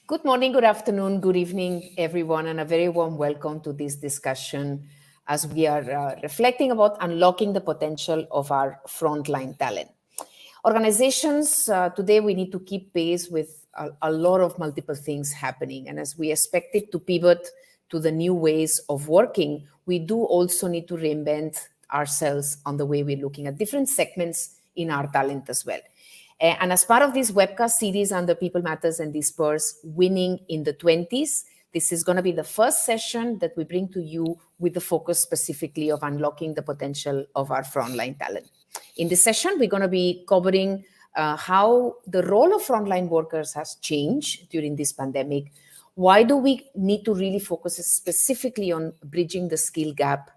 Good morning, good afternoon, good evening, everyone, and a very warm welcome to this discussion as we are reflecting about unlocking the potential of our frontline talent. Organizations, today we need to keep pace with a lot of multiple things happening. And as we expect it to pivot to the new ways of working, we do also need to reinvent ourselves on the way we're looking at different segments in our talent as well. And as part of this webcast series under People Matters and Disprz, Winning in the 20s, this is going to be the first session that we bring to you with the focus specifically of unlocking the potential of our frontline talent. In this session, we're going to be covering how the role of frontline workers has changed during this pandemic. Why do we need to really focus specifically on bridging the skill gap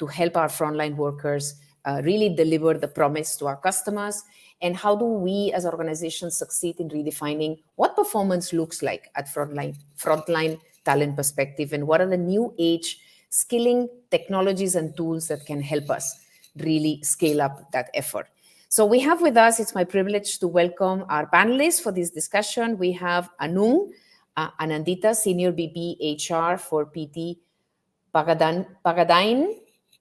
to help our frontline workers really deliver the promise to our customers? And how do we as organizations succeed in redefining what performance looks like at frontline talent perspective? And what are the new age skilling technologies and tools that can help us really scale up that effort? So we have with us, it's my privilege to welcome our panelists for this discussion. We have Anung Anandita, Senior VP HR for PT Pagadain.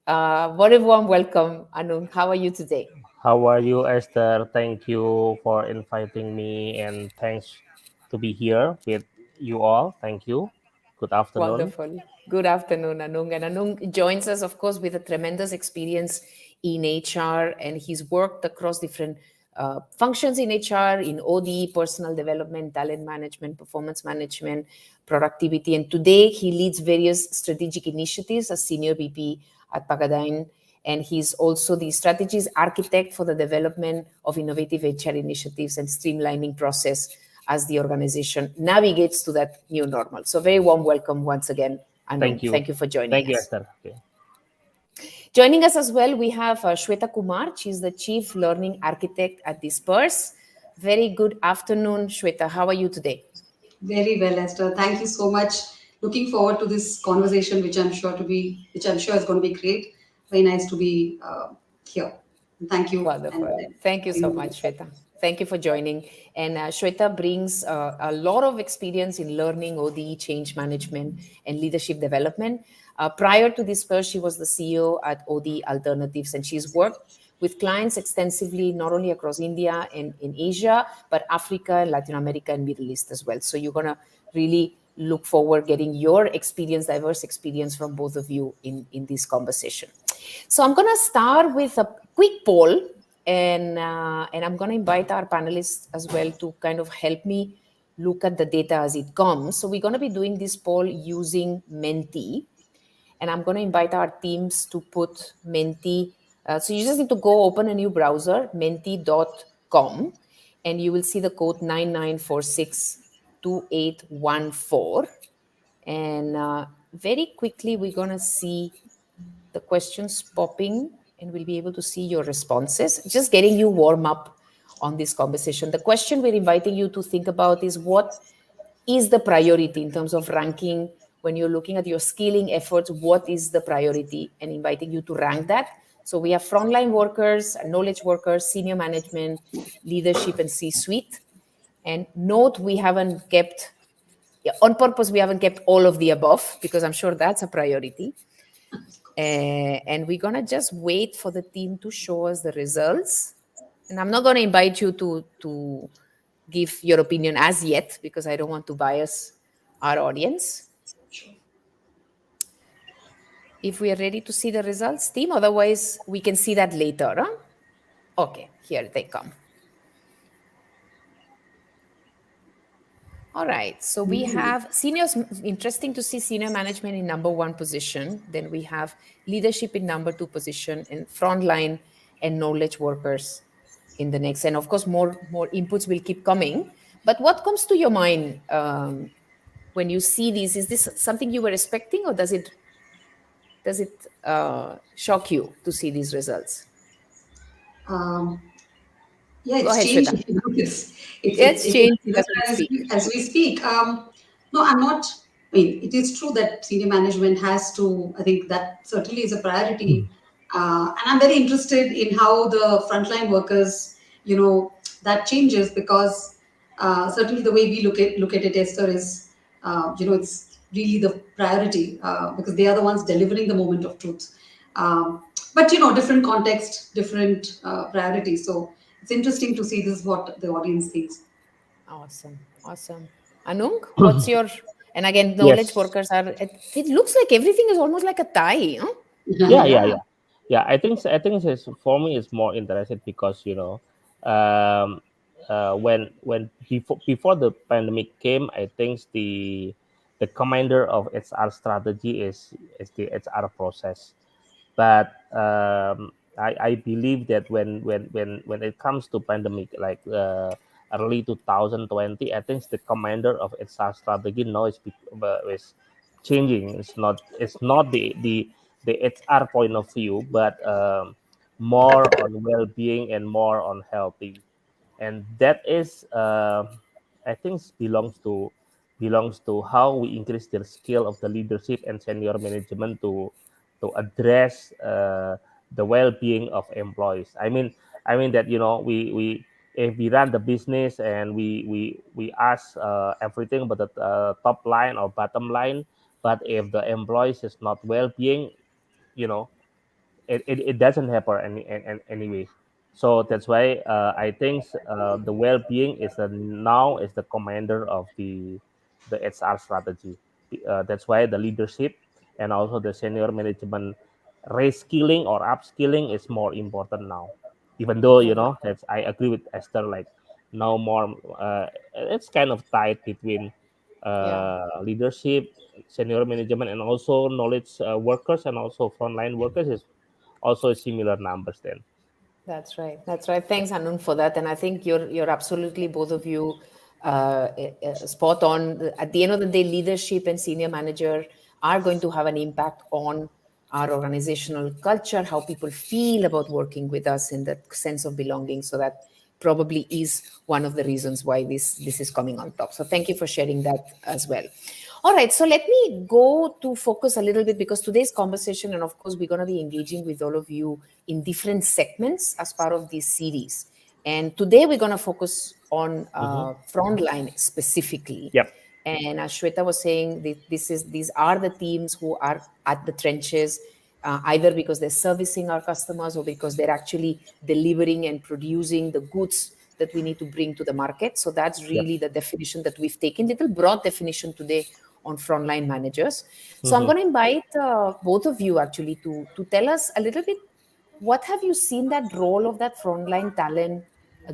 Very warm welcome, Anung. How are you today? How are you, Esther? Thank you for inviting me and thanks to be here with you all. Thank you. Good afternoon. Wonderful. Good afternoon, Anung. And Anung joins us, of course, with a tremendous experience in HR, and he's worked across different functions in HR, in OD, personal development, talent management, performance management, productivity. And today he leads various strategic initiatives as Senior VP at Pagadain. And he's also the strategies architect for the development of innovative HR initiatives and streamlining process as the organization navigates to that new normal. So very warm welcome once again, Anung. Thank you. Thank you for joining Thank you, us. Esther. Okay. Joining us as well, we have Shweta Kumar. She's the Chief Learning Architect at Disprz. Very good afternoon, Shweta. How are you today? Very well, Esther. Thank you so much. Looking forward to this conversation, which I'm sure is going to be great. Very nice to be here. Thank you. Wonderful. Thank you so much, Shweta. Thank you for joining. And Shweta brings a lot of experience in learning, OD, change management, and leadership development. Prior to Disprz, she was the CEO at OD Alternatives, and she's worked with clients extensively, not only across India and in Asia, but Africa, Latin America, and Middle East as well. So you're going to really look forward getting your experience, diverse experience from both of you in this conversation. So I'm going to start with a quick poll, and I'm going to invite our panelists as well to kind of help me look at the data as it comes. So we're going to be doing this poll using Menti, and I'm going to invite our teams to put Menti. So you just need to go open a new browser, menti.com, and you will see the code 99462814. And very quickly, we're going to see the questions popping, and we'll be able to see your responses. Just getting you warm up on this conversation. The question we're inviting you to think about is, what is the priority in terms of ranking when you're looking at your skilling efforts? What is the priority? And inviting you to rank that. So we have frontline workers, knowledge workers, senior management, leadership, and C-suite. And note, we haven't kept, on purpose, we haven't kept all of the above, because I'm sure that's a priority. And we're going to just wait for the team to show us the results. And I'm not going to invite you to give your opinion as yet, because I don't want to bias our audience. If we are ready to see the results, team, otherwise we can see that later. Huh? Okay, here they come. All right, so we have seniors. Interesting to see senior management in number 1 position. Then we have leadership in number 2 position, and frontline and knowledge workers in the next. And of course, more inputs will keep coming. But what comes to your mind when you see these? Is this something you were expecting, or does it shock you to see these results? Yeah, Go it's ahead, changed. Shweta. It's changed as we speak. No, I'm not. I mean, it is true that senior management has to. I think that certainly is a priority, and I'm very interested in how the frontline workers, that changes, because Certainly, the way we look at it, Esther, is it's really the priority because they are the ones delivering the moment of truth. But different context, different priorities. So it's interesting to see this is what the audience thinks. Awesome. Awesome. Anung, what's your, and again, knowledge Yes. workers are, it looks like everything is almost like a tie, huh? Yeah, yeah, Yeah. yeah, yeah. I think it's, for me it's more interesting because um, when before the pandemic came, I think the commander of HR strategy is the HR process. But I believe that when it comes to pandemic, like early 2020, I think the commander of HR strategy now is changing. It's not the HR point of view, but more on well-being and more on healthy, and that is I think belongs to how we increase the skill of the leadership and senior management to address the well-being of employees. I mean that we if we run the business and we ask everything about the top line or bottom line, but if the employees is not well-being, you know it doesn't happen anyway. So that's why I think the well-being is now is the commander of the HR strategy. That's why the leadership and also the senior management reskilling or upskilling is more important now. Even though that's, I agree with Esther, like now more it's kind of tight between Yeah. leadership, senior management, and also knowledge workers and also frontline workers is also similar numbers then. That's right. That's right. Yeah. Thanks, Anun, for that. And I think you're absolutely both of you spot on. At the end of the day, leadership and senior manager are going to have an impact on our organizational culture, how people feel about working with us, in that sense of belonging. So that probably is one of the reasons why this is coming on top. So thank you for sharing that as well. All right, so let me go to focus a little bit, because today's conversation, and of course, we're going to be engaging with all of you in different segments as part of this series. And today we're going to focus on Mm-hmm. frontline specifically. Yep. And as Shweta was saying, these are the teams who are at the trenches, either because they're servicing our customers or because they're actually delivering and producing the goods that we need to bring to the market. So that's Yep. really the definition that we've taken, little broad definition today on frontline managers. So I'm Mm-hmm. going to invite both of you actually to tell us a little bit, what have you seen that role of that frontline talent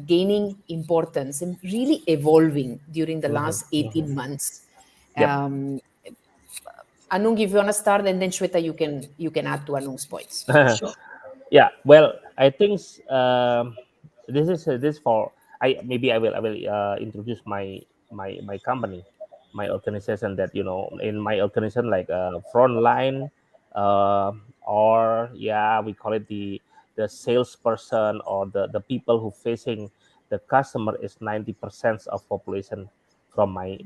gaining importance and really evolving during the Mm-hmm. last Mm-hmm. 18 months? Yep. Um, Anung, if you want to start, and then Shweta, you can add to Anung's points. Sure. Yeah. Well, I think this for I will introduce my company, my organization, that in my organization, like frontline, or yeah, we call it the salesperson or the people who facing the customer is 90% of population from my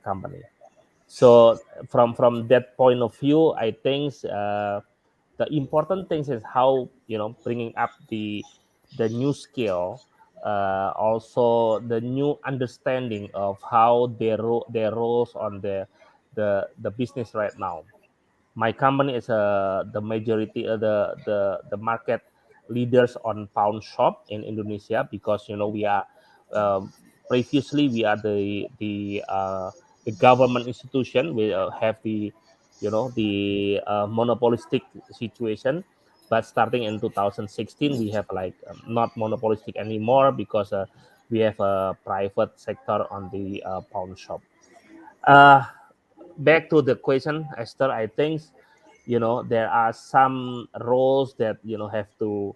company. So from that point of view, I think the important things is how bringing up the new skill, also the new understanding of how their roles on the business right now. My company is the majority the market leaders on pawn shop in Indonesia, because we are um, previously we are the government institution. We have the monopolistic situation, but starting in 2016 we have like not monopolistic anymore, because we have a private sector on the pawn shop. uh, Back to the question, Esther, I think there are some roles that have to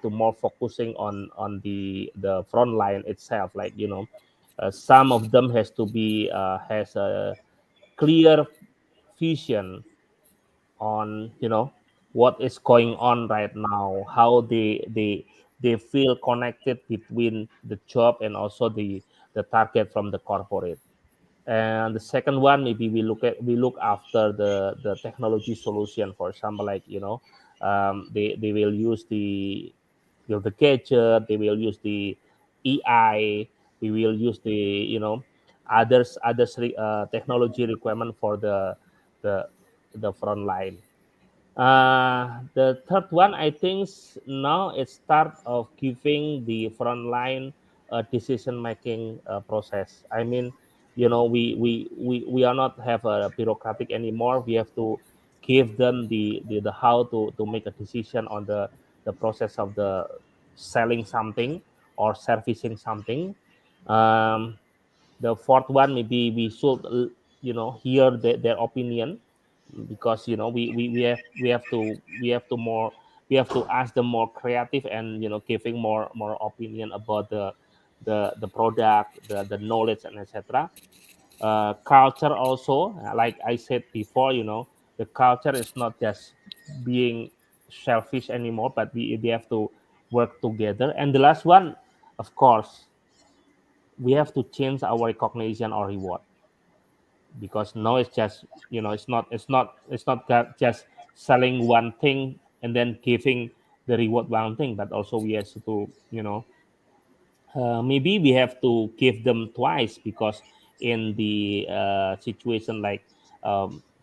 more focusing on the front line itself, like some of them has a clear vision on what is going on right now, how they feel connected between the job and also the target from the corporate. And the second one, maybe we look after the technology solution. For example, like they will use the gadget, they will use the AI, We will use the technology requirement for the the front line. The third one, I think now it's start of giving the frontline decision making process. I mean, we are not have a bureaucratic anymore. We have to give them the how to make a decision on the process of the selling something or servicing something. Um, the fourth one, maybe we should hear their opinion, because we have to ask them more creative, and giving more opinion about the product, the knowledge, and etc. Culture also, like I said before, the culture is not just being selfish anymore, but we have to work together. And the last one, of course, we have to change our recognition or reward, because now it's just just selling one thing and then giving the reward one thing, but also we have to maybe we have to give them twice, because in the situation like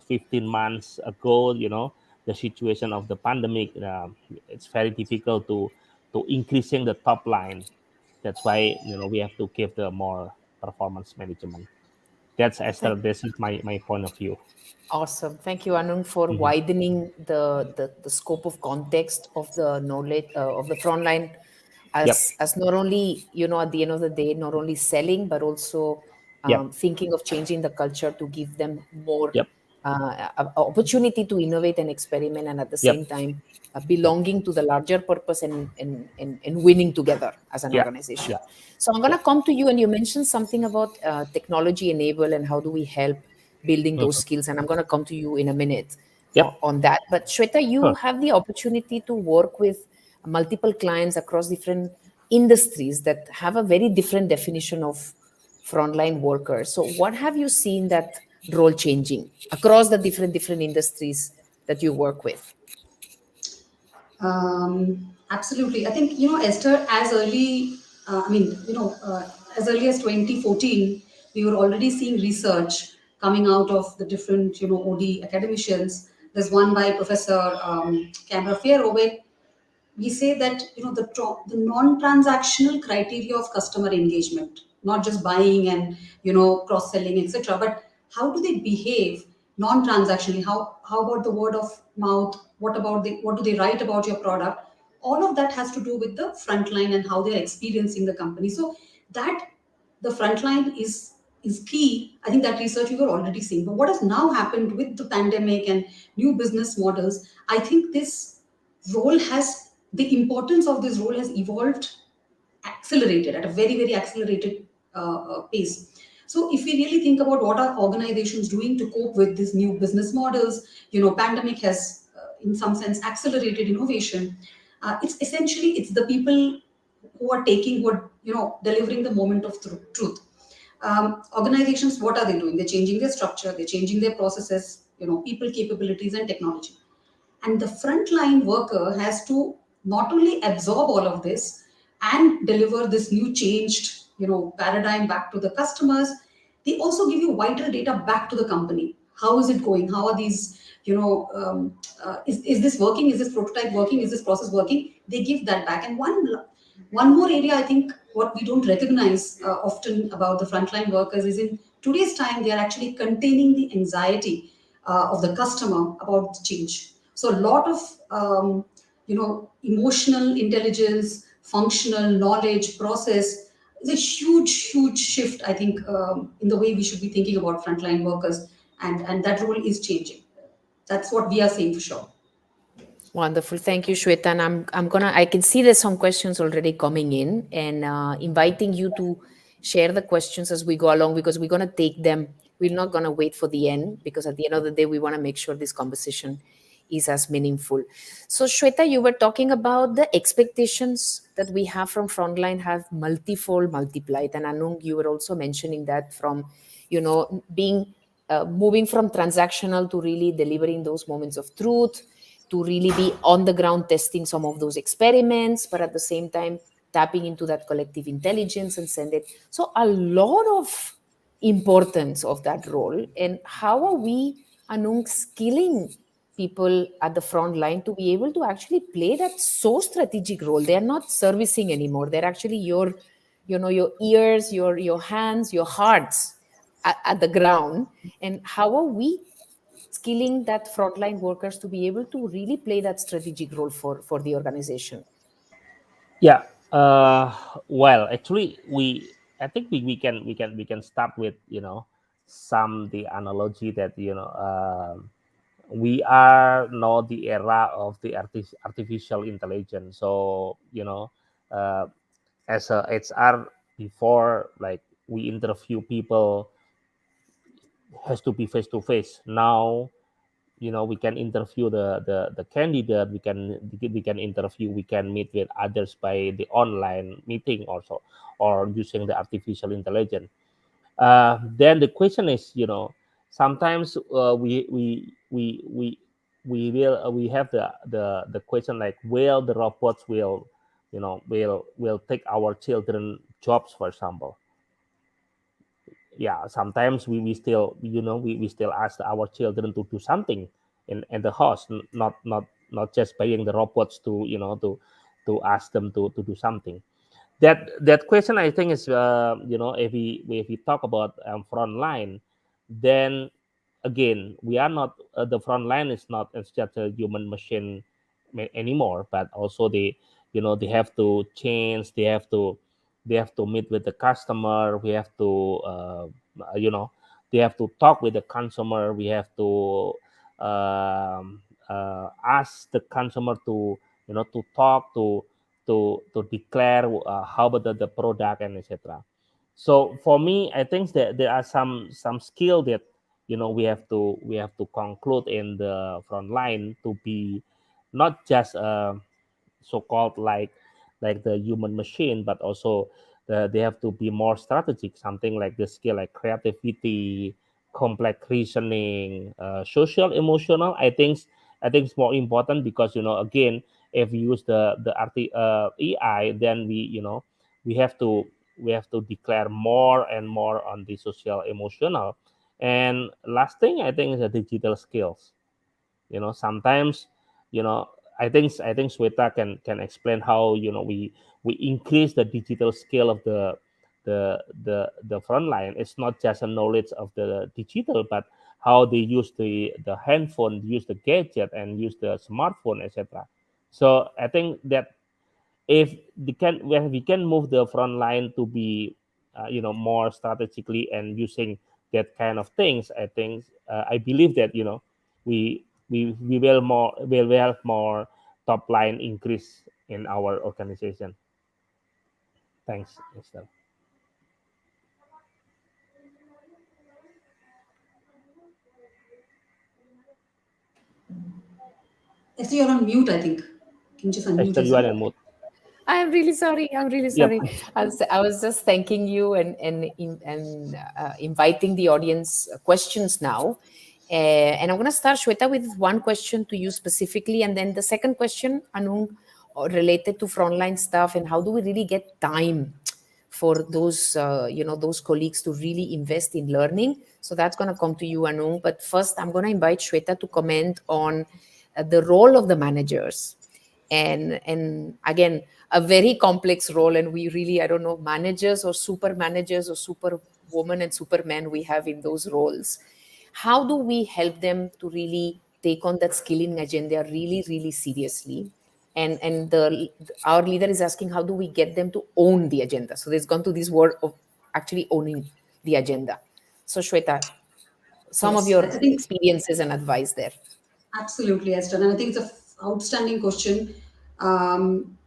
15 months ago, the situation of the pandemic, it's very difficult to increasing the top line. That's why we have to give the more performance management. That's Esther. This is my point of view. Awesome. Thank you, Anung, for Mhm. widening the scope of context of the knowledge of the frontline Yep. as not only, at the end of the day, not only selling, but also Yep. thinking of changing the culture to give them more Yep. opportunity to innovate and experiment, and at the Yep. same time, Yep. belonging to the larger purpose and winning together as an Yeah. organization. Yeah. So I'm going Yeah. to come to you, and you mentioned something about technology enable and how do we help building those Mhm. skills. And I'm going to come to you in a minute Yep. on that. But Shweta, you Huh. have the opportunity to work with multiple clients across different industries that have a very different definition of frontline workers. So what have you seen that role changing across the different industries that you work with? Absolutely. I think, Esther, as early as 2014, we were already seeing research coming out of the different, OD academicians. There's one by Professor Canberra Fierro, where we say that the non-transactional criteria of customer engagement, not just buying and cross-selling, etc., but how do they behave non-transactionally? How about the word of mouth? What do they write about your product? All of that has to do with the frontline and how they're experiencing the company. So that the frontline is key. I think that research we were already seeing. But what has now happened with the pandemic and new business models, I think the importance of this role has evolved, accelerated at a very, very accelerated pace. So if we really think about what are organizations doing to cope with these new business models, pandemic has, in some sense, accelerated innovation. It's the people who are delivering the moment of truth. Organizations, what are they doing? They're changing their structure, they're changing their processes, people capabilities and technology. And the frontline worker has to not only absorb all of this and deliver this new changed, paradigm back to the customers, they also give you vital data back to the company. How is it going? How are these, is this working? Is this prototype working? Is this process working? They give that back. And one more area, I think, what we don't recognize often about the frontline workers is in today's time, they are actually containing the anxiety of the customer about the change. So a lot of emotional intelligence, functional knowledge, process is a huge, huge shift. I think in the way we should be thinking about frontline workers, and that role is changing. That's what we are seeing for sure. Wonderful. Thank you, Shweta. And I can see there's some questions already coming in, and inviting you to share the questions as we go along, because we're going to take them. We're not going to wait for the end, because at the end of the day, we want to make sure this conversation is as meaningful. So, Shweta, you were talking about the expectations that we have from frontline have multifold multiplied. And Anung, you were also mentioning that from, being moving from transactional to really delivering those moments of truth, to really be on the ground testing some of those experiments, but at the same time tapping into that collective intelligence and send it. So a lot of importance of that role. And how are we, Anung, skilling people at the front line to be able to actually play that so strategic role? They are not servicing anymore. They're actually your, your ears, your hands, your hearts at the ground. And how are we skilling that frontline workers to be able to really play that strategic role for the organization? Yeah. Well, actually, I think we can start with some the analogy that we are now the era of the artificial intelligence. So uh, as a HR before, like we interview people has to be face to face. Now we can interview the candidate, we can interview, we can meet with others by the online meeting also, or using the artificial intelligence. Then the question is, sometimes we have the question like, will the robots will take our children jobs, for example. Yeah, sometimes we still we still ask our children to do something in the house, not just buying the robots to to ask them to do something. That question, I think, is if we talk about front line, then again, we are not the front line is not it's just a human machine anymore, but also they have to change, they have to meet with the customer, we have to you know they have to talk with the consumer, we have to ask the consumer to to talk to declare how about the product and etc. So for me, I think that there are some skill that we have to conclude in the front line to be not just so-called like the human machine, but also they have to be more strategic, something like the skill like creativity, complex reasoning, social, emotional. I think it's more important because again, if we use the AI, then we have to we have to declare more and more on the social, emotional. And last thing, I think, is the digital skills. Sometimes you know I think Sweta can explain how we increase the digital skill of the front line. It's not just a knowledge of the digital, but how they use the handphone, use the gadget, and use the smartphone, etc. So I think that if when we can move the front line to be more strategically and using that kind of things, I believe that we will have more top line increase in our organization. Thanks, Esther. Esther, you're on mute, I think. Can you just unmute Esther, you are yourself? in mood. I'm really sorry. I'm really Yep. sorry. I was just thanking you and inviting the audience questions now. And I'm going to start, Shweta, with one question to you specifically. And then the second question, Anung, related to frontline stuff and how do we really get time for those colleagues to really invest in learning. So that's going to come to you, Anung. But first, I'm going to invite Shweta to comment on the role of the managers. And again, a very complex role, and we really, I don't know, managers or super managers or super women and supermen we have in those roles. How do we help them to really take on that skilling agenda really, really seriously? And our leader is asking, how do we get them to own the agenda? So there's gone to this word of actually owning the agenda. So Shweta, some of Yes, your I think experiences and advice there. absolutely, Esther. And I think it's a outstanding question. And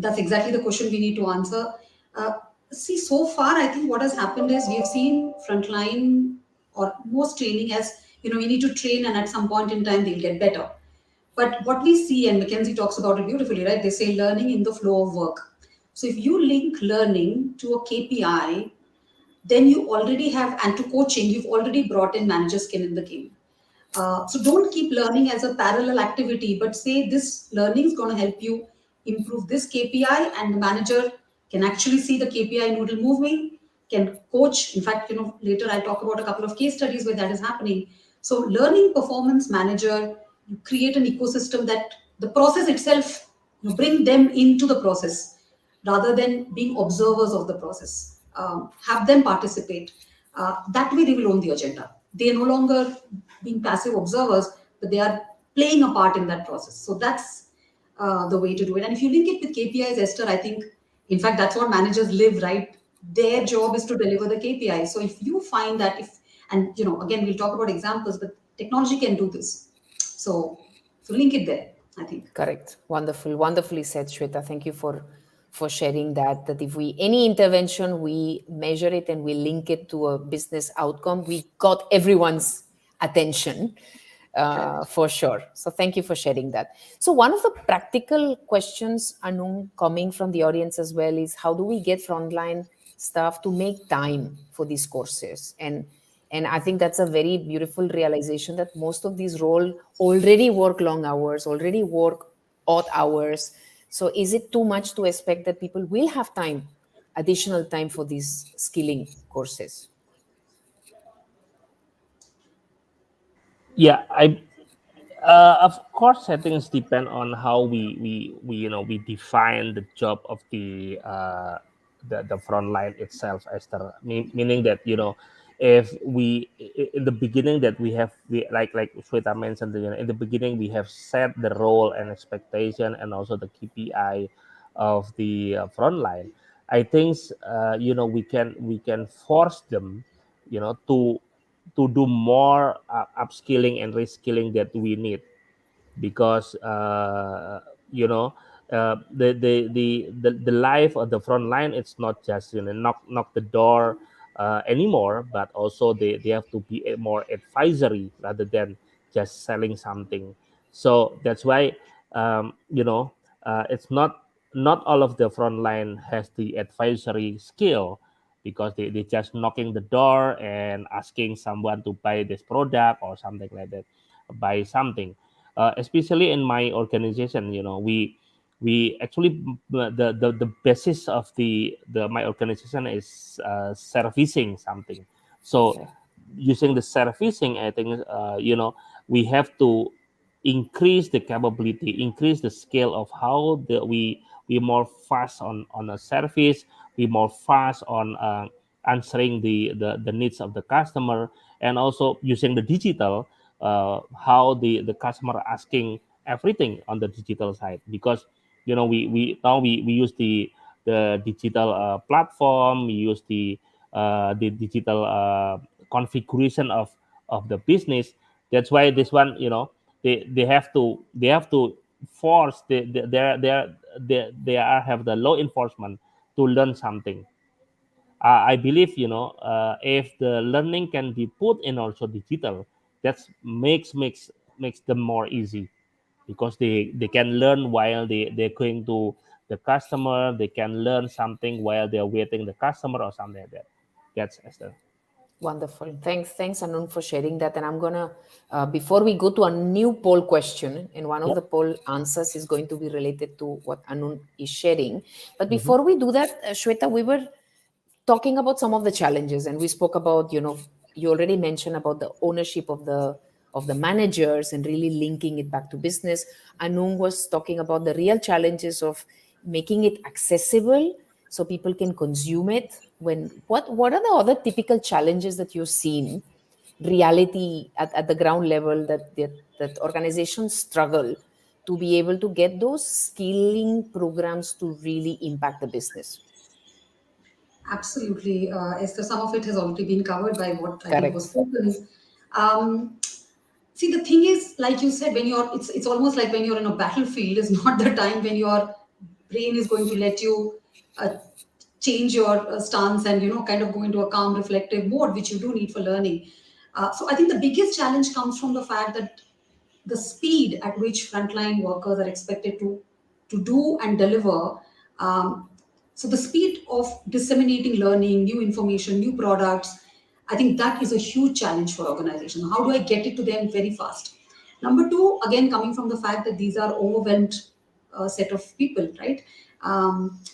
that's exactly the question we need to answer. Uh, See, so far, I think what has happened is we have seen frontline or most training as, we need to train and at some point in time they'll get better. But what we see, and Mackenzie talks about it beautifully, right? They say learning in the flow of work. So if you link learning to a KPI, then you already have, and to coaching, you've already brought in manager skin in the game. So don't keep learning as a parallel activity, but say this learning is going to help you improve this KPI, and the manager can actually see the KPI noodle moving, can coach. In fact, later I'll talk about a couple of case studies where that is happening. So learning performance manager, you create an ecosystem that the process itself, bring them into the process rather than being observers of the process. Have them participate. That way they will own the agenda. They are no longer being passive observers, but they are playing a part in that process. So that's the way to do it. And if you link it with KPIs, Esther, I think, in fact, that's what managers live, right? Their job is to deliver the KPI. So if you find that, and again, we'll talk about examples, but technology can do this. So link it there, I think. Correct. Wonderful. Wonderfully said, Shweta. Thank you for sharing that. That if we any intervention, we measure it and we link it to a business outcome, we got everyone's attention. For sure. So thank you for sharing that. So one of the practical questions, Anu, coming from the audience as well is how do we get frontline staff to make time for these courses? And I think that's a very beautiful realization that most of these roles already work long hours, already work odd hours. So is it too much to expect that people will have time, additional time for these skilling courses? Yeah, of course, settings depend on how we define the job of the front line itself, Esther. Meaning that if in the beginning that we like Shweta mentioned, in the beginning we have set the role and expectation and also the KPI of the front line. I think we can force them, to do more upskilling and reskilling that we need, because the life of the front line, it's not just knock the door anymore, but also they have to be more advisory rather than just selling something. So that's why it's not all of the front line has the advisory skill, because they just knocking the door and asking someone to buy this product or something like that, buy something. Especially in my organization, we actually, the basis of the my organization is servicing something. So Okay. using the servicing, I think we have to increase the capability, increase the scale of how we more fast on a service, we more fast on answering the needs of the customer, and also using the digital, how the customer asking everything on the digital side, because we use the digital platform, we use the digital configuration of the business. That's why this one, they have to force they are have the law enforcement to learn something. I believe, if the learning can be put in also digital, that makes them more easy, because they can learn while they're going to the customer, they can learn something while they're waiting the customer or something like that. That's Esther. Wonderful. Thanks, Anun, for sharing that. And I'm gonna, before we go to a new poll question, and one of Yeah. the poll answers is going to be related to what Anun is sharing. But Mm-hmm. before we do that, Shweta, we were talking about some of the challenges, and we spoke about, you already mentioned about the ownership of the managers and really linking it back to business. Anung was talking about the real challenges of making it accessible so people can consume it. What are the other typical challenges that you've seen reality at the ground level that organizations struggle to be able to get those skilling programs to really impact the business? Absolutely, Esther. Some of it has already been covered by what I think was Correct. spoken. Um, See, the thing is, like you said, it's almost like when you're in a battlefield is not the time when your brain is going to let you uh, change your stance and kind of go into a calm, reflective mode, which you do need for learning. So I think the biggest challenge comes from the fact that the speed at which frontline workers are expected to do and deliver. Um, so the speed of disseminating learning, new information, new products, I think that is a huge challenge for organizations. How do I get it to them very fast? Number two, again, coming from the fact that these are overwhelmed set of people, right?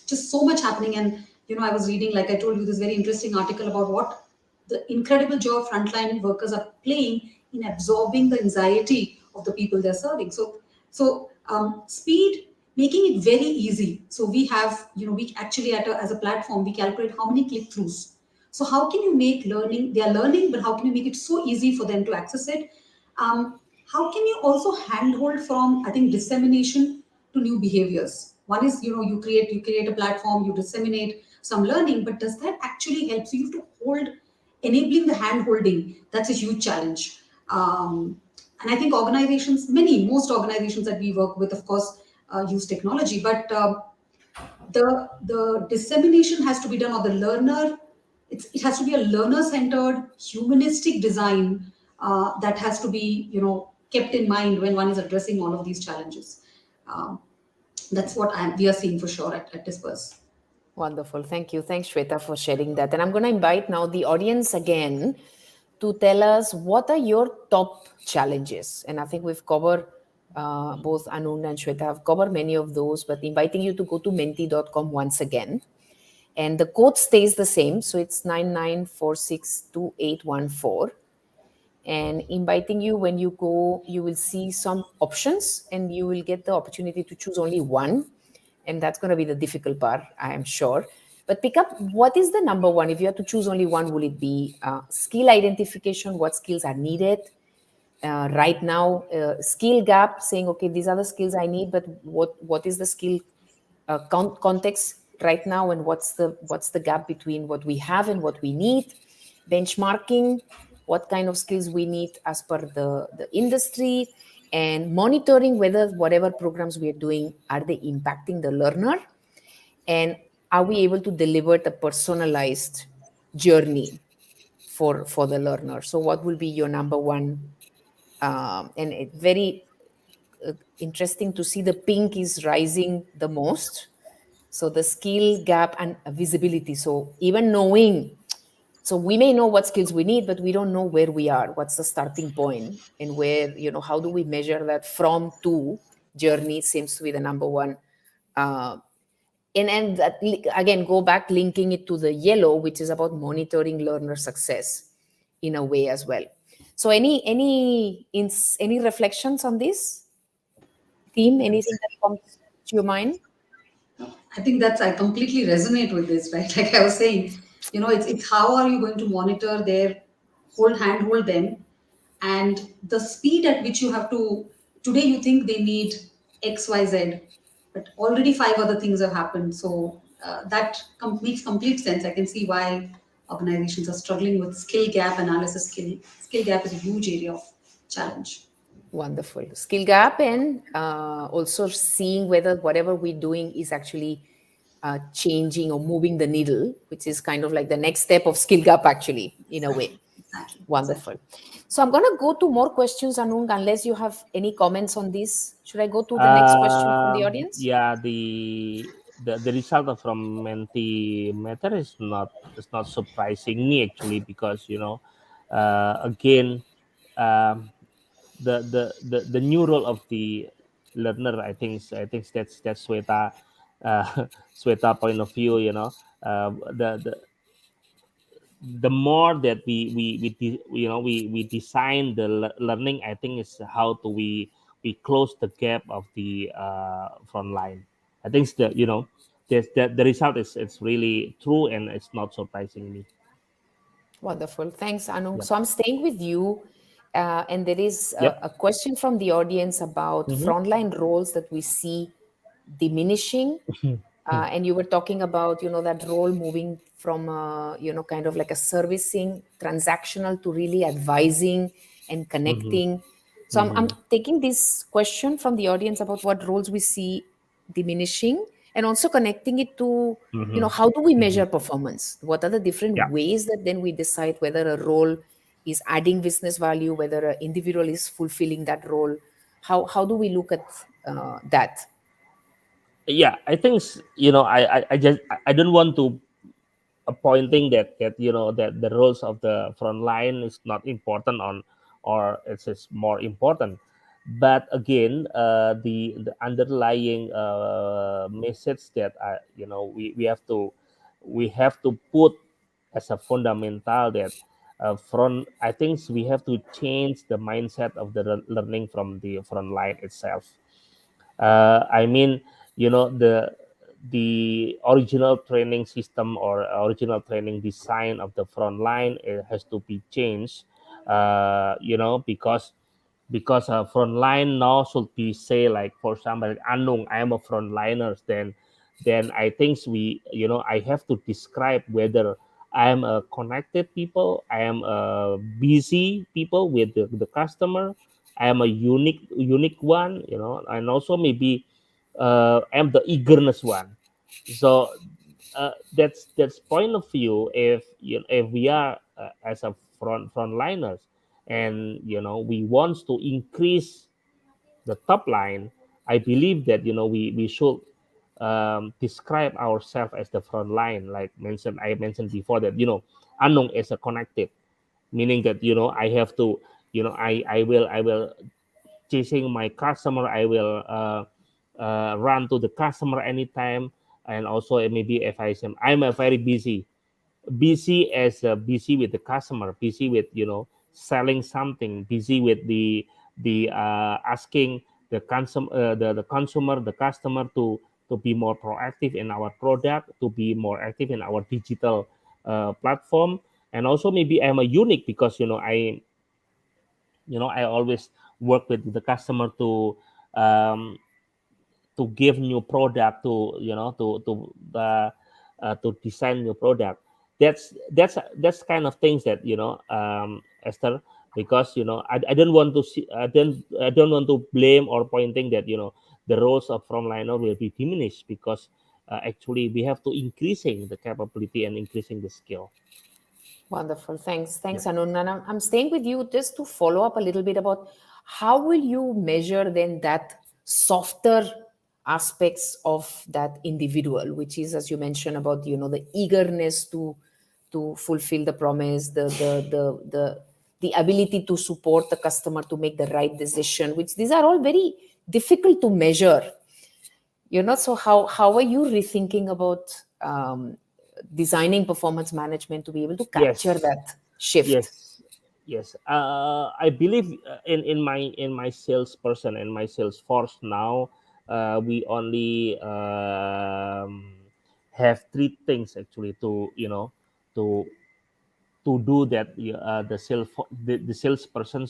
Just so much happening. And I was reading, like I told you, this very interesting article about what the incredible job frontline workers are playing in absorbing the anxiety of the people they're serving. So speed, making it very easy. So we have, we actually as a platform, we calculate how many click throughs. So how can you make learning? They are learning, but how can you make it so easy for them to access it? Um, how can you also handhold from, I think, dissemination to new behaviors? One is, you create a platform, you disseminate some learning, but does that actually help? So you have to hold, enabling the hand holding. That's a huge challenge. And I think most organizations that we work with, of course, use technology, but the dissemination has to be done, or the learner, it has to be a learner centered humanistic design that has to be kept in mind when one is addressing all of these challenges. That's what we are seeing for sure at Disperse. Wonderful. Thank you. Thanks, Shweta, for sharing that. And I'm going to invite now the audience again to tell us what are your top challenges. And I think we've covered, both Anund and Shweta have covered many of those, but inviting you to go to menti.com once again. And the code stays the same. So it's 99462814. And inviting you, when you go, you will see some options and you will get the opportunity to choose only one. And that's going to be the difficult part, I am sure. But pick up, what is the number one? If you have to choose only one, will it be skill identification? What skills are needed right now? Skill gap, saying, okay, these are the skills I need, but what is the skill context right now, and what's the gap between what we have and what we need? Benchmarking, what kind of skills we need as per the industry, and monitoring whether whatever programs we are doing, are they impacting the learner, and are we able to deliver the personalized journey for the learner. So what will be your number one? And it very interesting to see the pink is rising the most. So the skill gap and visibility. So even knowing, so we may know what skills we need, but we don't know where we are, what's the starting point, and where, how do we measure that from to journey seems to be the number one. And that, again, go back, linking it to the yellow, which is about monitoring learner success in a way as well. So any reflections on this theme? Anything that comes to your mind? I think I completely resonate with this, right? Like I was saying, it's how are you going to monitor their handhold them, and the speed at which you have to. Today, you think they need X, Y, Z, but already five other things have happened. So that makes complete sense. I can see why organizations are struggling with skill gap analysis. Skill gap is a huge area of challenge. Wonderful. Skill gap, and also seeing whether whatever we're doing is actually changing or moving the needle, which is kind of like the next step of skill gap, actually, in a way. Exactly. Wonderful. So I'm going to go to more questions, Anung, unless you have any comments on this. Should I go to the next question from the audience? Yeah, the result of from Menti matter is not surprising me actually, because again, um, the new role of the learner, I think that's Sweta, Sweta point of view. The more that we design the learning, I think is how do we close the gap of the front line. I think the result is it's really true, and it's not surprising me. Wonderful. Thanks, Anung. Yep. So I'm staying with you. And there is Yep. a question from the audience about Mm-hmm. frontline roles that we see diminishing. And you were talking about, that role moving from, kind of like a servicing, transactional, to really advising and Mm-hmm. connecting. So I'm Mm-hmm. taking this question from the audience about what roles we see diminishing, and also connecting it to, Mm-hmm. how do we Mm-hmm. measure performance? What are the different Yeah. ways that then we decide whether a role is adding business value, whether an individual is fulfilling that role? How do we look at that? Yeah, I think I don't want to appointing that the roles of the front line is not important on, or it's more important. But again, the underlying message that we have to put as a fundamental that front I think we have to change the mindset of the learning from the front line itself. I mean, the original training system or original training design of the front line, it has to be changed. Because front line now should be say, like, for example, Anung, I am a frontliner. Then I think I have to describe whether I am a connected people, I am a busy people with the customer, I am a unique one, and also maybe I'm the eagerness one. So that's point of view. If we are as a frontliners, and we want to increase the top line, I believe that we should describe ourselves as the front line, like I mentioned before, that Anong is a connected, meaning that I have to, I will chasing my customer. I will run to the customer anytime. And also, maybe if I'm a very busy with the customer, busy with selling something, busy with the asking the consumer, the customer, to be more proactive in our product, to be more active in our digital platform. And also, maybe I'm a unique because I always work with the customer um, to give new product, to design new product. That's kind of things that Esther, because I don't want to see, I don't want to blame or pointing that the roles of frontliner will be diminished, because actually we have to increasing the capability and increasing the skill. Wonderful. Yeah. Thanks, Anun. And I'm staying with you just to follow up a little bit about how will you measure then that softer aspects of that individual, which is, as you mentioned, about the eagerness to fulfill the promise, the ability to support the customer to make the right decision, which these are all very difficult to measure. So how are you rethinking about designing performance management to be able to capture Yes. that shift? Yes, yes. I believe in my salesperson and my sales force now. We only have three things actually to to do that. The salesperson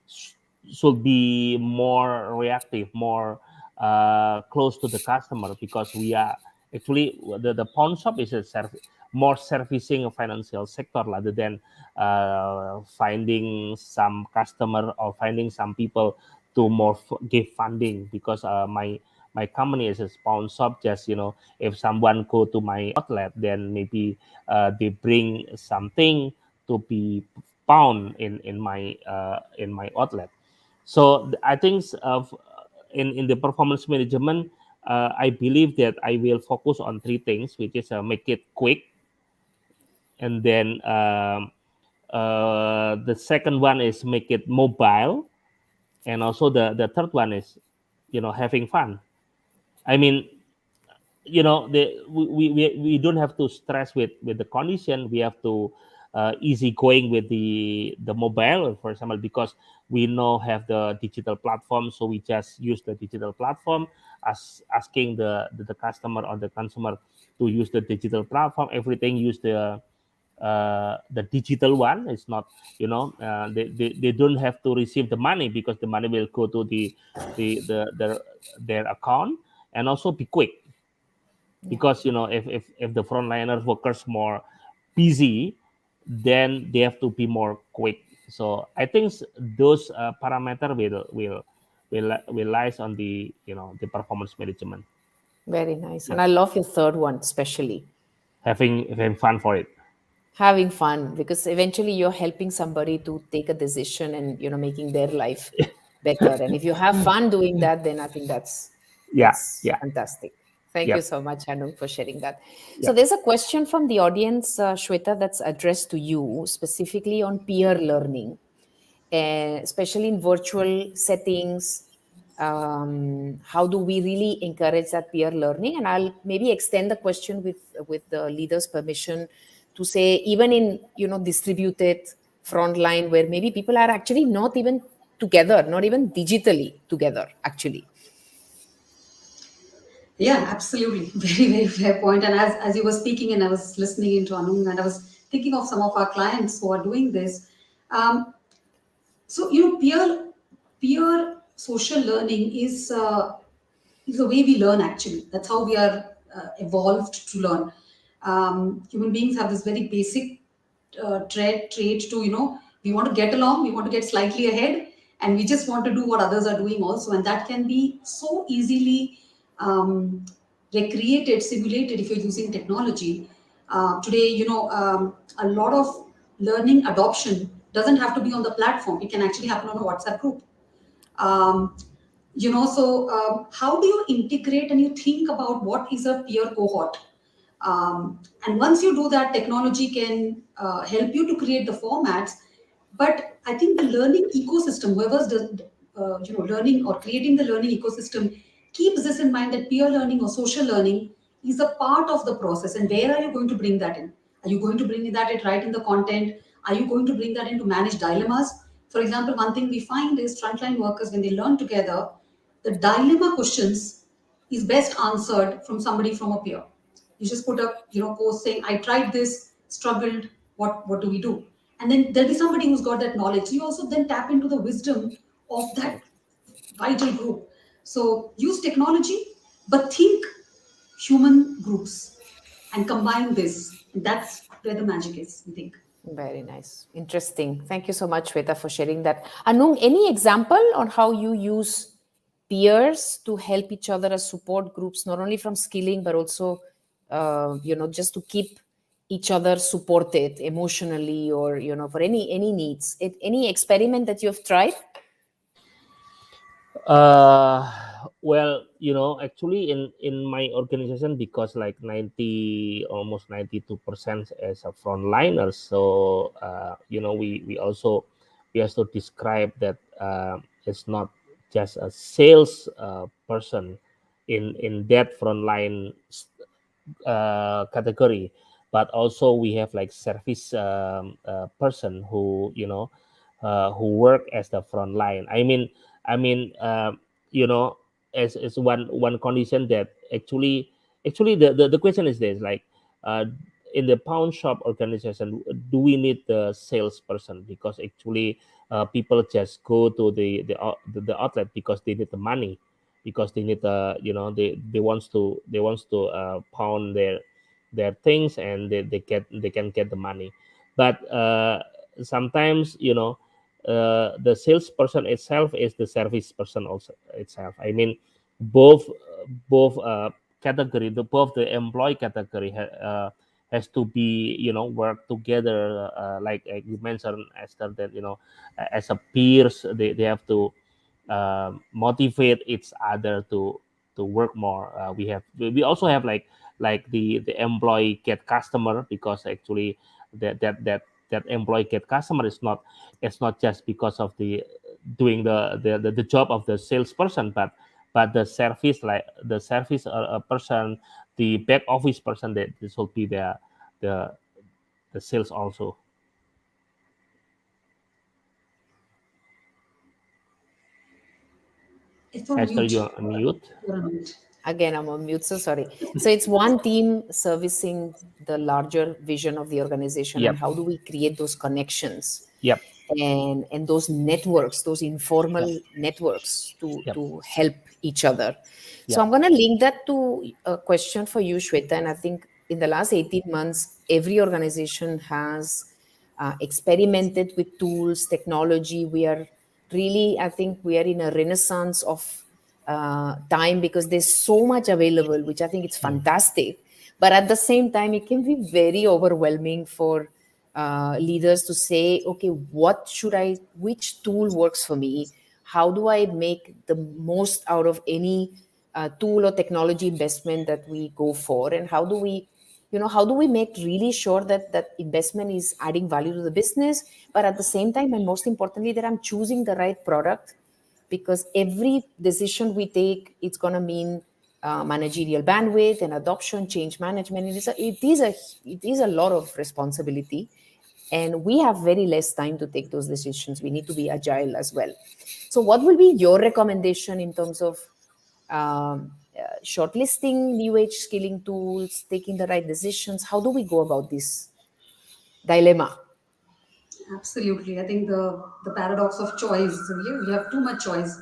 should be more reactive, more close to the customer, because we are actually the pawn shop is more servicing a financial sector rather than finding some customer or finding some people to more give funding, because my company is a pawn shop. Just if someone go to my outlet, then maybe they bring something to be found in my outlet. So I think in the performance management, I believe that I will focus on three things, which is make it quick, and then the second one is make it mobile, and also the third one is having fun. I mean, we don't have to stress with the condition. We have to easy going with the mobile, for example, because we now have the digital platform, so we just use the digital platform, as asking the customer or the consumer to use the digital platform. Everything use the digital one. It's not, they don't have to receive the money, because the money will go to their account. And also be quick, Yeah. because if the frontliner workers more busy, then they have to be more quick. So I think those parameter will lies on the performance management, Very nice. yeah. And I love your third one, especially Having fun for it. having fun, because eventually you're helping somebody to take a decision and making their life better. And if you have fun doing that, then I think that's Yeah, that's yeah, fantastic. Thank you yep, so much, Anu, for sharing that. So yep. there's a question from the audience, Shweta, that's addressed to you specifically on peer learning. especially in virtual settings. How do we really encourage that peer learning? And I'll maybe extend the question with the leader's permission to say, even in distributed frontline, where maybe people are actually not even together, not even digitally together, actually. Yeah, absolutely. Very, very fair point. And as you were speaking and I was listening into Anung, and I was thinking of some of our clients who are doing this. Um, so, peer social learning is the way we learn, actually. That's how we are evolved to learn. Human beings have this very basic trait to, we want to get along, we want to get slightly ahead, and we just want to do what others are doing also. And that can be so easily um, recreated, simulated if you're using technology. Today, a lot of learning adoption doesn't have to be on the platform. It can actually happen on a WhatsApp group. um, how do you integrate and you think about what is a peer cohort? And once you do that, technology can help you to create the formats. But I think the learning ecosystem, whoever's learning or creating the learning ecosystem, keeps this in mind, that peer learning or social learning is a part of the process. And where are you going to bring that in? Are you going to bring that in right in the content? Are you going to bring that in to manage dilemmas? For example, one thing we find is frontline workers, when they learn together, the dilemma questions is best answered from somebody from a peer. You just put a post saying, I tried this, struggled, what do we do? And then there'll be somebody who's got that knowledge. So you also then tap into the wisdom of that vital group. So use technology, but think human groups and combine this. And that's where the magic is, I think. Very nice. Interesting. Thank you so much, Shweta, for sharing that. Anung, any example on how you use peers to help each other as support groups, not only from skilling, but also, just to keep each other supported emotionally, or, for any needs? Any experiment that you have tried? Uh, well, actually, in my organization, because like 92% as a frontliners, so we also describe that it's not just a sales person in that frontline category, but also we have like service person who work as the front line. I mean, you know, as one condition that actually the question is this, like, uh, in the pawn shop organization, do we need the salesperson? Because actually, people just go to the outlet because they need the money, because they need they wants to pound their things, and they can get the money. But sometimes, the salesperson itself is the service person also itself. I mean, both both category, both the employee category has to be, work together, like you mentioned, Esther, that as a peers, they have to motivate each other to work more. We also have like the employee get customer, because actually that employee get customer is not, it's not just because of the doing the job of the salesperson, but the service, like the service person, the back office person, that this will be the the sales also. It's on Esther, mute. you are on mute. You're on mute. Again, I'm on mute, so sorry. So it's one team servicing the larger vision of the organization, and Yep. how do we create those connections Yep. and those networks, those Yep. informal networks Yep. to help each other. So Yep. I'm going to link that to a question for you, Shweta. And I think in the last 18 months, every organization has experimented with tools, technology. We are really, I think we are in a renaissance of time, because there's so much available, which I think it's fantastic. But at the same time, it can be very overwhelming for leaders to say, okay, which tool works for me? How do I make the most out of any tool or technology investment that we go for? And how do we how do we make really sure that that investment is adding value to the business, but at the same time, and most importantly, that I'm choosing the right product, because every decision we take, it's going to mean managerial bandwidth and adoption, change management. It is a lot of responsibility, and we have very less time to take those decisions. We need to be agile as well. So what will be your recommendation in terms of shortlisting new age skilling tools, taking the right decisions? How do we go about this dilemma? Absolutely. I think the paradox of choice. So we have too much choice,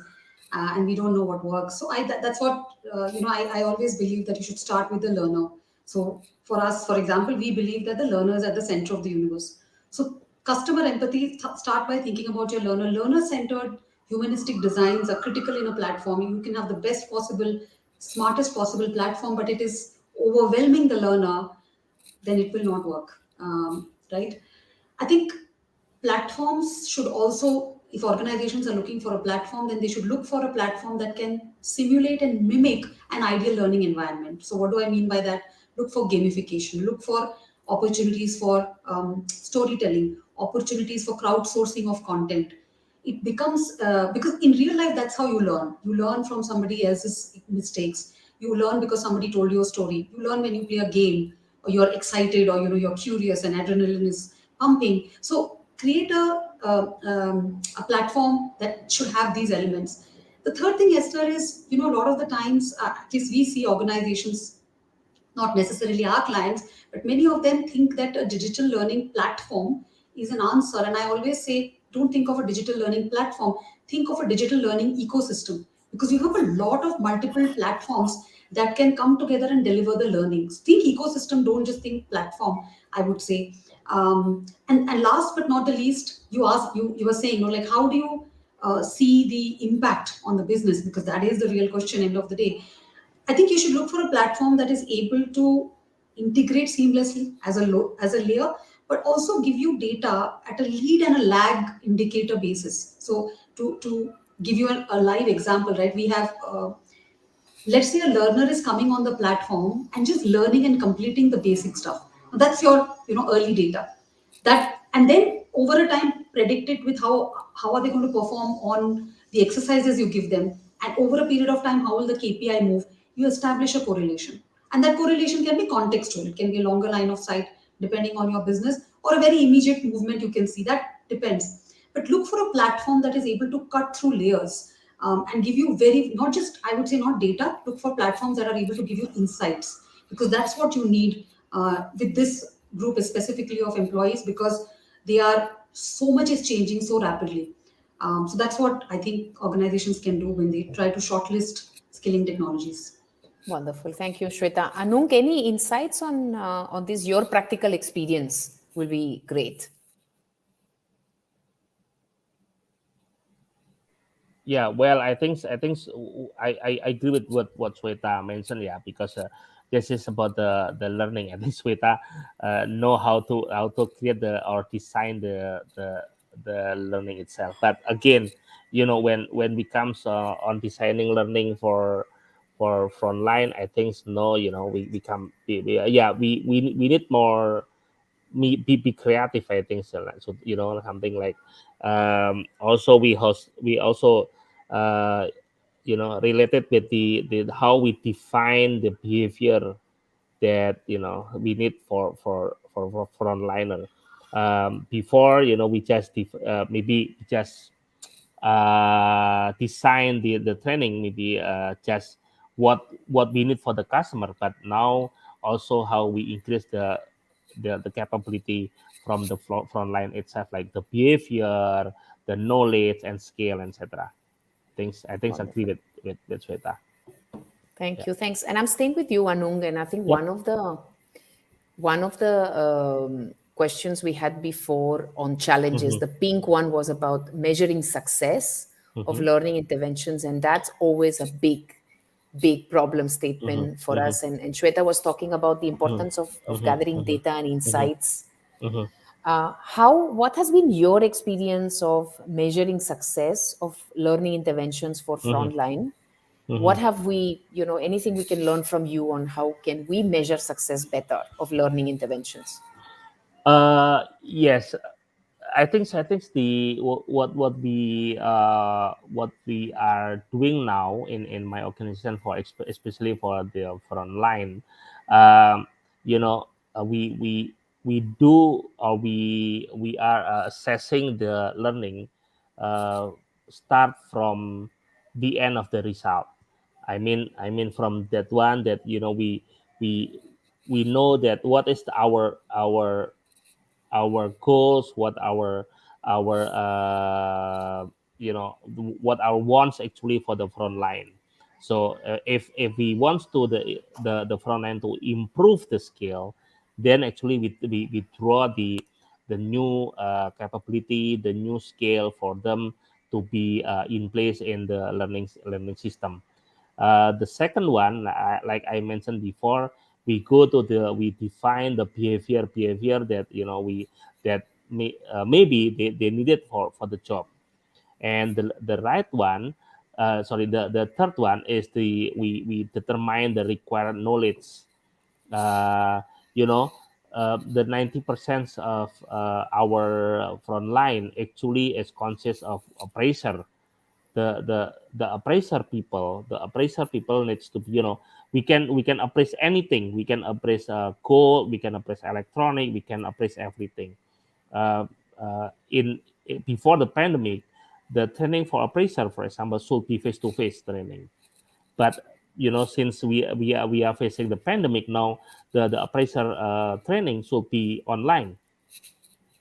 and we don't know what works. So that's what I always believe that you should start with the learner. So for us, for example, we believe that the learner is at the center of the universe. So customer empathy start by thinking about your learner. Learner centered humanistic designs are critical in a platform. You can have the best possible, smartest possible platform, but it is overwhelming the learner, then it will not work. Right? I think platforms should also, if organizations are looking for a platform, then they should look for a platform that can simulate and mimic an ideal learning environment. So what do I mean by that? Look for gamification, look for opportunities for storytelling, opportunities for crowdsourcing of content. It becomes because in real life, that's how you learn from somebody else's mistakes. You learn because somebody told you a story. You learn when you play a game, or you're excited, or you're curious and adrenaline is pumping. So create a platform that should have these elements. The third thing, Esther, is a lot of the times, at least we see organizations, not necessarily our clients, but many of them think that a digital learning platform is an answer. And I always say, don't think of a digital learning platform, think of a digital learning ecosystem, because you have a lot of multiple platforms that can come together and deliver the learnings. Think ecosystem, don't just think platform, I would say. And last but not the least, you were saying, like, how do you see the impact on the business? Because that is the real question, end of the day. I think you should look for a platform that is able to integrate seamlessly as a layer, but also give you data at a lead and a lag indicator basis. So to give you a live example, right? We have let's say a learner is coming on the platform and just learning and completing the basic stuff. That's your early data. That, and then over a time predict it with how are they going to perform on the exercises you give them, and over a period of time how will the KPI move. You establish a correlation, and that correlation can be contextual. It can be a longer line of sight depending on your business, or a very immediate movement you can see. That depends. But look for a platform that is able to cut through layers, and give you very, not just, I would say, not data. Look for platforms that are able to give you insights, because that's what you need with this group specifically of employees, because they are, so much is changing so rapidly. So that's what I think organizations can do when they try to shortlist skilling technologies. Wonderful. Thank you, Shweta. Anung, any insights on this? Your practical experience will be great. Yeah, well, I agree with what Sweta mentioned. Yeah, because this is about the learning. I think Sweta know how to create or design the learning itself. But again, when it comes on designing learning for frontline, I think no, we become we need more be creative. I think so. So something like also we also uh, related with the how we define the behavior that we need for frontliner. Before we just maybe just design the training, maybe just what we need for the customer, but now also how we increase the capability from the front line itself, like the behavior, the knowledge and scale, etc. Things I think agree Wonderful. with Shweta. Thank Yeah. you. Thanks. And I'm staying with you, Anung. And I think Yep. one of the questions we had before on challenges, Mm-hmm. the pink one was about measuring success of Mm-hmm. learning interventions, and that's always a big problem Mm-hmm. statement for Mm-hmm. us. And Shweta was talking about the importance of Mm-hmm. gathering Mm-hmm. data and Mm-hmm. insights. Mm-hmm. What has been your experience of measuring success of learning interventions for Mm-hmm. frontline? What have we, anything we can learn from you on how can we measure success better of learning interventions? Yes, I think the what we are doing now in my organization for especially for the frontline, um, you know, we do or we are assessing the learning, uh, start from the end of the result. I mean from that one that we we know that what is our goals, what our what our wants actually for the front line. So if we want to the front line to improve the skill, then actually we draw the new capability, the new scale for them to be in place in the learning system. The second one, like I mentioned before, we define the behavior that that maybe they need it for the job. And the right one, sorry, the third one is we determine the required knowledge. uh, you know the 90% of our front line actually is conscious of appraiser. The appraiser people needs to be, we can appraise anything. We can appraise gold, we can appraise electronic, we can appraise everything. uh, Before the pandemic, the training for appraiser, for example, should be face-to-face training. But since we are facing the pandemic now, the appraiser training should be online.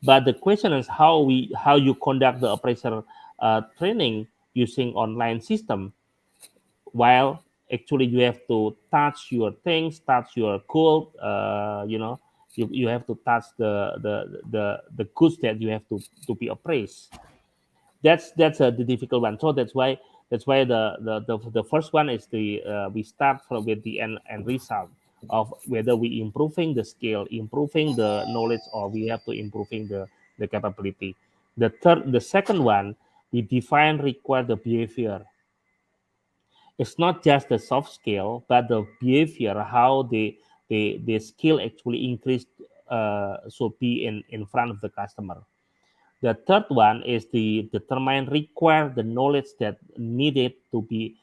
But the question is how you conduct the appraiser training using online system, while actually you have to touch your things, touch your code. You have to touch the goods that you have to be appraised. That's the difficult one. So that's why the first one is we start from with the end result of whether we improving the skill, improving the knowledge, or we have to improving the capability. The second one, we define require the behavior. It's not just the soft skill, but the behavior, how the skill actually increased, should be in front of the customer. The third one is the determine require the knowledge that needed to be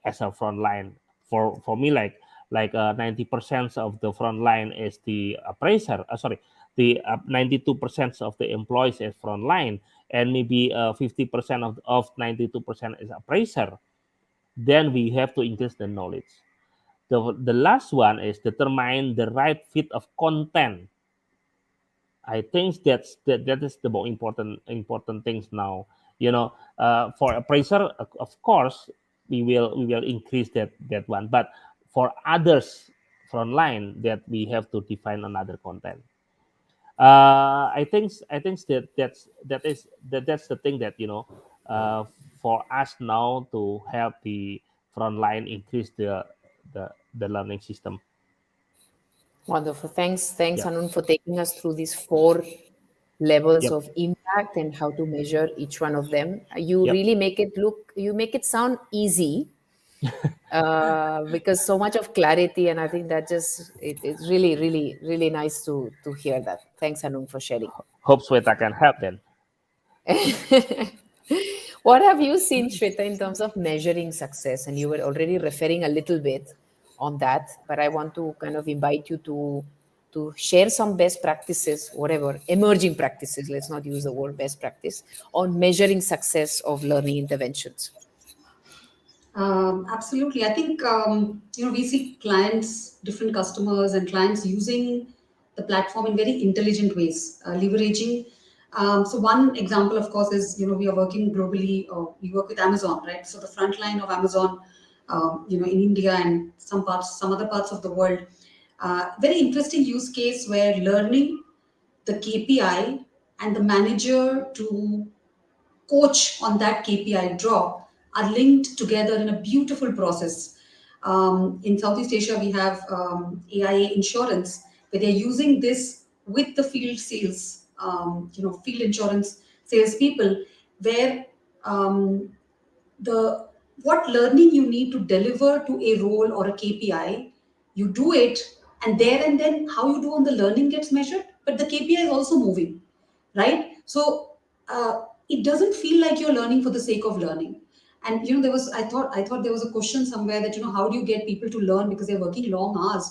as a front line. For me, like 90% of the front line is the appraiser. Sorry, the 92% of the employees is front line, and maybe 50% of 92% is appraiser. Then we have to increase the knowledge. The last one is determine the right fit of content. I think that is the more important things now. For appraiser, of course, we will increase that one. But for others frontline, that we have to define another content. I think that's the thing that for us now to help the frontline increase the learning system. Wonderful. Thanks, Yeah. Anun, for taking us through these four levels Yep. of impact and how to measure each one of them. You Yep. really make it sound easy, because so much of clarity, and I think that it's really, really, really nice to hear that. Thanks, Anun, for sharing. Hope Sweta can help then. What have you seen, Shweta, in terms of measuring success? And you were already referring a little bit on that, but I want to kind of invite you to share some best practices, whatever, emerging practices, let's not use the word best practice, on measuring success of learning interventions. Absolutely. I think we see clients, different customers, and clients using the platform in very intelligent ways, leveraging. So one example, of course, is we are working globally. Or we work with Amazon, right? So the front line of Amazon, in India and some other parts of the world. Very interesting use case where learning the KPI and the manager to coach on that KPI drop are linked together in a beautiful process. In Southeast Asia, we have AIA Insurance, where they're using this with the field sales, field insurance salespeople, where the what learning you need to deliver to a role or a KPI, you do it, and there and then how you do on the learning gets measured, but the KPI is also moving, right? So it doesn't feel like you're learning for the sake of learning. And there was, I thought there was a question somewhere that, how do you get people to learn because they're working long hours?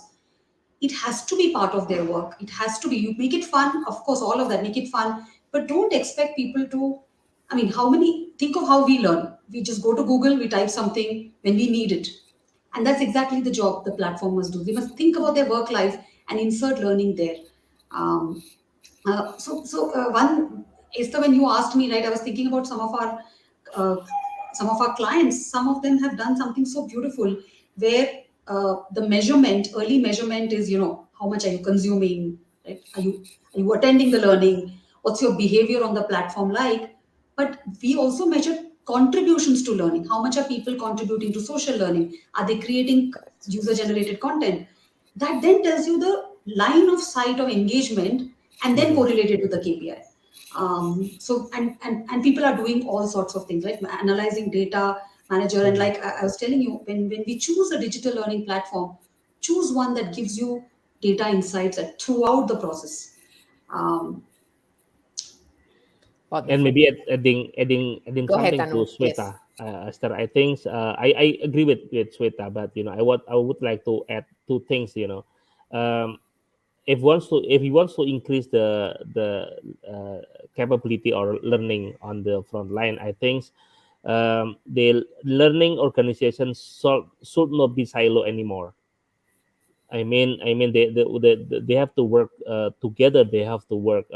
It has to be part of their work. It has to be. You make it fun, of course, all of that, make it fun, but don't expect people to. I mean, think of how we learn. We just go to Google, we type something when we need it. And that's exactly the job the platform must do. They must think about their work life and insert learning there. Um, one, Esther, when you asked me, right, I was thinking about uh, some of our clients. Some of them have done something so beautiful where the early measurement is, how much are you consuming, right? Are you attending the learning? What's your behavior on the platform like? But we also measure contributions to learning. How much are people contributing to social learning? Are they creating Correct. user generated content? That then tells you the line of sight of engagement and then Mhm. correlated with the KPI. And people are doing all sorts of things, right? Analyzing data manager. And Mhm. like I was telling you, when we choose a digital learning platform, choose one that gives you data insights throughout the process. Um, And Wonderful. maybe adding Go ahead, something to Anu. Yes. Sweta, Esther. I think I agree with Sweta, but I would like to add two things. Um, if he wants to increase the capability or learning on the front line, I think the learning organizations should not be silo anymore. They have to work together. They have to work.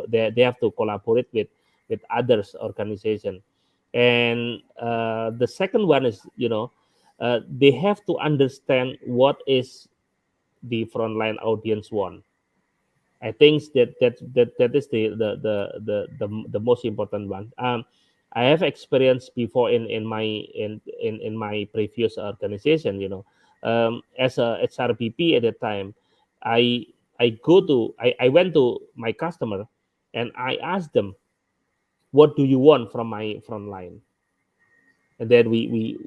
They have to collaborate with others organization. And the second one is, they have to understand what is the frontline audience want. I think that is the most important one. I have experience before in my previous organization. As a HRBP at the time, I I went to my customer and I asked them, "What do you want from my frontline?" And then we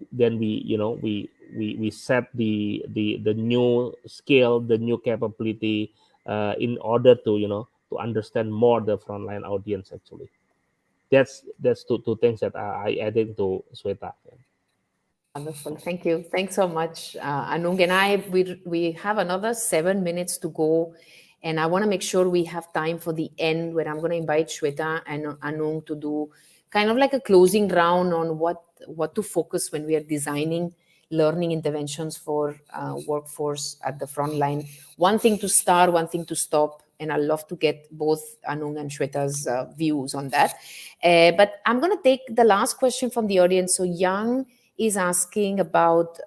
set the new skill, the new capability, in order to to understand more the frontline audience. Actually, that's two things that I added to Sweta. Wonderful. Thank you. Thanks so much, Anung. And we have another 7 minutes to go. And I want to make sure we have time for the end where I'm going to invite Shweta and Anung to do kind of like a closing round on what to focus when we are designing learning interventions for workforce at the front line. One thing to start, one thing to stop. And I'd love to get both Anung and Shweta's views on that. But I'm going to take the last question from the audience. So, Young is asking about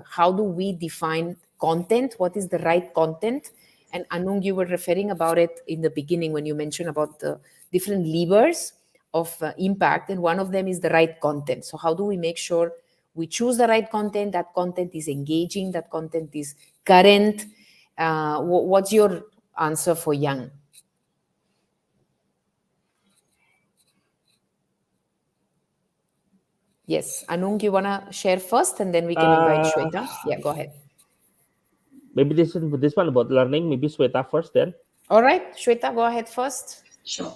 how do we define content? What is the right content? And Anung, you were referring about it in the beginning when you mentioned about the different levers of impact, and one of them is the right content. So how do we make sure we choose the right content? That content is engaging. That content is current. What's your answer for Young? Yes, Anung, you wanna share first, and then we can invite Uh, Shweta. Yeah, go ahead. Maybe this one about learning. Maybe Sweta first, then. All right, Shweta, go ahead first. sure.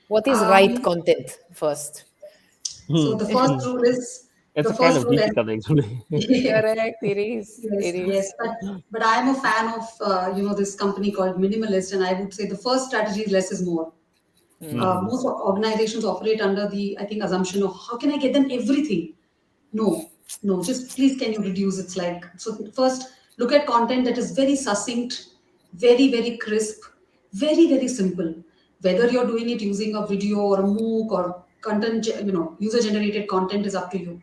What is right Um, content first? so the first rule is It's the a kind first of rule. difficult actually. Correct, it is. Yes, It yes, is. but I am a fan of this company called Minimalist, and I would say the first strategy is less is more. Mhm. Most organizations operate under the, I think, assumption of how can I get them everything. No, no, just please can you reduce? It's like, so first look at content that is very succinct, very crisp, very simple. Whether you're doing it using a video or a MOOC or content, user generated content is up to you.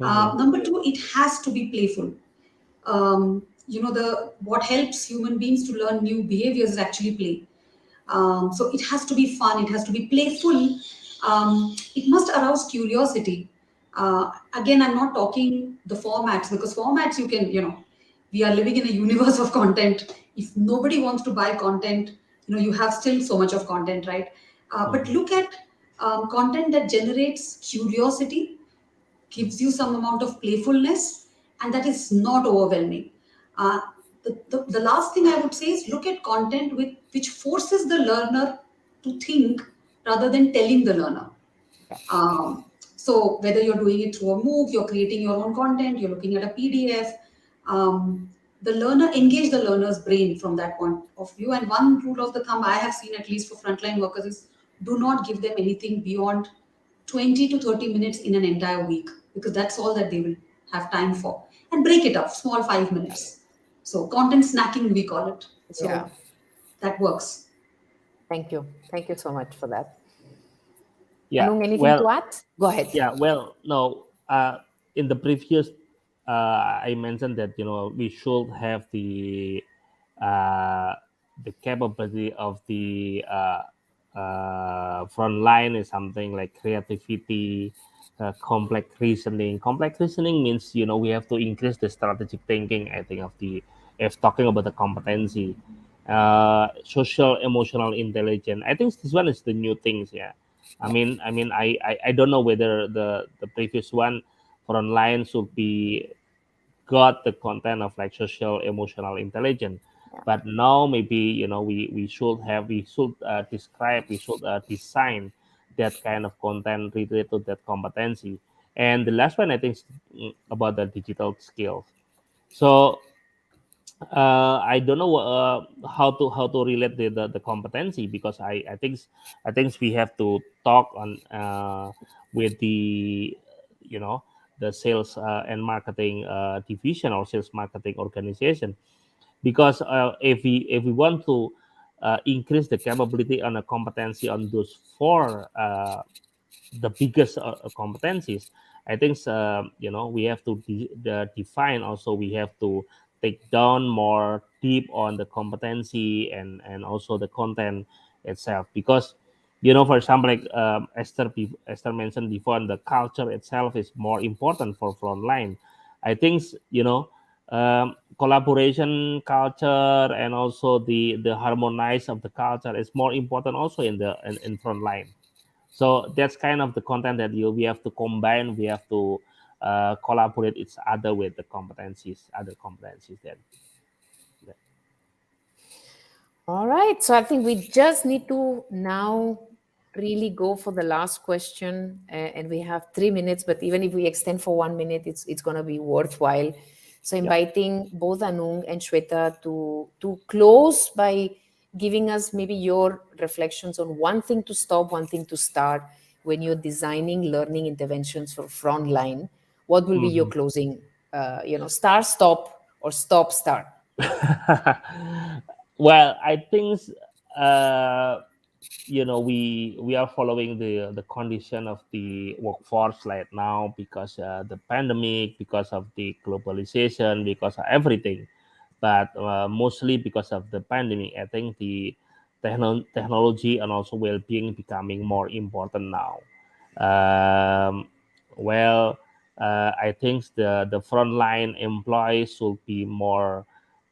Mhm. Number two, it has to be playful. The what helps human beings to learn new behaviors is actually play. So it has to be fun, it has to be playful, it must arouse curiosity. Again, I'm not talking the formats, because formats you can, we are living in a universe of content. If nobody wants to buy content, you have still so much of content, right? But Mhm. look at content that generates curiosity, gives you some amount of playfulness, and that is not overwhelming. Uh, the last thing I would say is look at content which forces the learner to think rather than telling the learner. Yeah. So whether you're doing it through a MOOC, you're creating your own content, you're looking at a PDF, the learner engage the learner's brain from that point of view. And one rule of the thumb I have seen, at least for frontline workers, is do not give them anything beyond 20 to 30 minutes in an entire week, because that's all that they will have time for. And break it up, small 5 minutes. So content snacking, we call it. Yeah. So that works. Thank you. Thank you so much for that. Yeah. Anung, anything to Well, add? Go ahead. yeah. Well, no. In the previous, I mentioned that we should have uh, the capability of the front line is something like creativity, complex reasoning. Complex reasoning means we have to increase the strategic thinking. I think of the if talking about the competency, social emotional intelligence. I think this one is the new things. Yeah, Yeah. I don't know whether the previous one front line should be got the content of like social emotional intelligence, Yeah. but now maybe we should describe, we should design that kind of content related to that competency. And the last one I think is about the digital skills. So I don't know how to relate the competency, because I think we have to talk on with the sales and marketing division or sales marketing organization, because if we want to increase the capability and the competency on those four the biggest competencies. I think we have to define, also we have to take down more deep on the competency and also the content itself, because for example, like Esther mentioned before, the culture itself is more important for frontline. I think collaboration culture and also the harmonize of the culture is more important also in frontline. So that's kind of the content that we have to combine. We have to collaborate each other with the other competencies. That All right. So I think we just need to now really go for the last question. And we have 3 minutes, but even if we extend for 1 minute, it's going to be worthwhile. So yeah. inviting both Anung and Shweta to close by giving us maybe your reflections on one thing to stop, one thing to start when you're designing learning interventions for frontline. What will be your Mhm. closing, start, stop, or stop, start? Well, I think we are following the condition of the workforce right now, because the pandemic, because of the globalization, because of everything, but mostly because of the pandemic. I think the technology and also well-being becoming more important now. um, well, I think the frontline employees should be more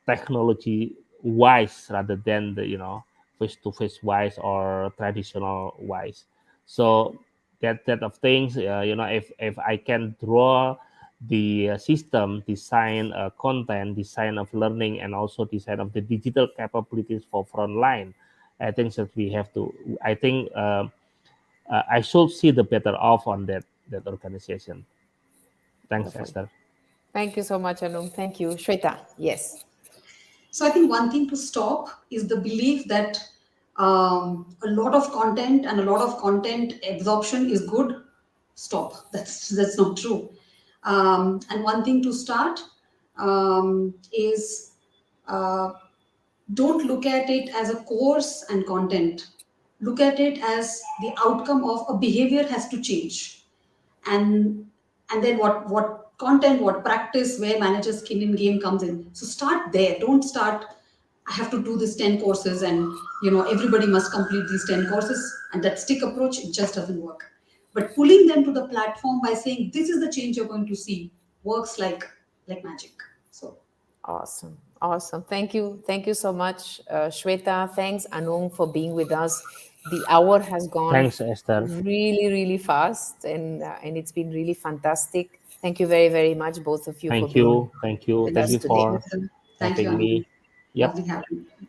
technology wise rather than the face to face wise or traditional wise. So that of things, if I can draw the system design, content design of learning, and also design of the digital capabilities for frontline, I think that we have to. I think I should see the better off on that organization. Thanks, Wonderful. Esther. Thank you so much, Anung. Thank you. Shweta, yes. So I think one thing to stop is the belief that a lot of content and a lot of content absorption is good. Stop. That's not true. And one thing to start is uh, don't look at it as a course and content. Look at it as the outcome of a behavior has to change, and then what content, what practice, where manager's skin in game comes in. So start there. Don't start, I have to do this 10 courses and everybody must complete these 10 courses, and that stick approach, it just doesn't work. But pulling them to the platform by saying this is the change you're going to see works like magic. So Awesome. Awesome. Thank you. Thank you so much, Shweta. Thanks, Anung, for being with us. The hour has gone Thanks, Esther. really, really fast, and it's been really fantastic. Thank you very, very much, both of you, for Thank being you. Thank you. with Thank us you today. for Welcome. Thank you, having Anand. me. Yep. Lovely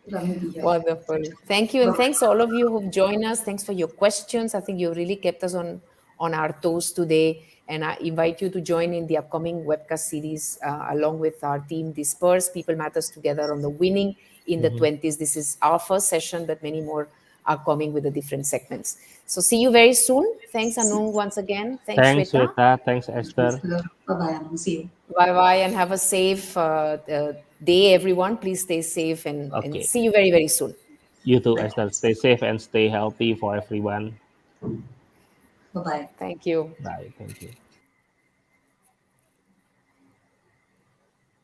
being here. Wonderful. Thank you. And thanks to all of you who've joined us. Thanks for your questions. I think you really kept us on our toes today. And I invite you to join in the upcoming webcast series along with our team Disperse, People Matters Together on the winning in the Mhm. 20s. This is our first session, but many more are coming with the different segments. So see you very soon. Thanks, Anung, once again. Thanks, Thanks, Shweta. Sweta. Thanks, Thanks, Esther. sir. Bye-bye, Anand. See you. Bye bye and have a safe day, everyone. Please stay safe and Okay. see you very, very soon. You too, Esther. Likewise. Stay safe and stay healthy for everyone. Bye-bye. Thank you. Bye. Thank you.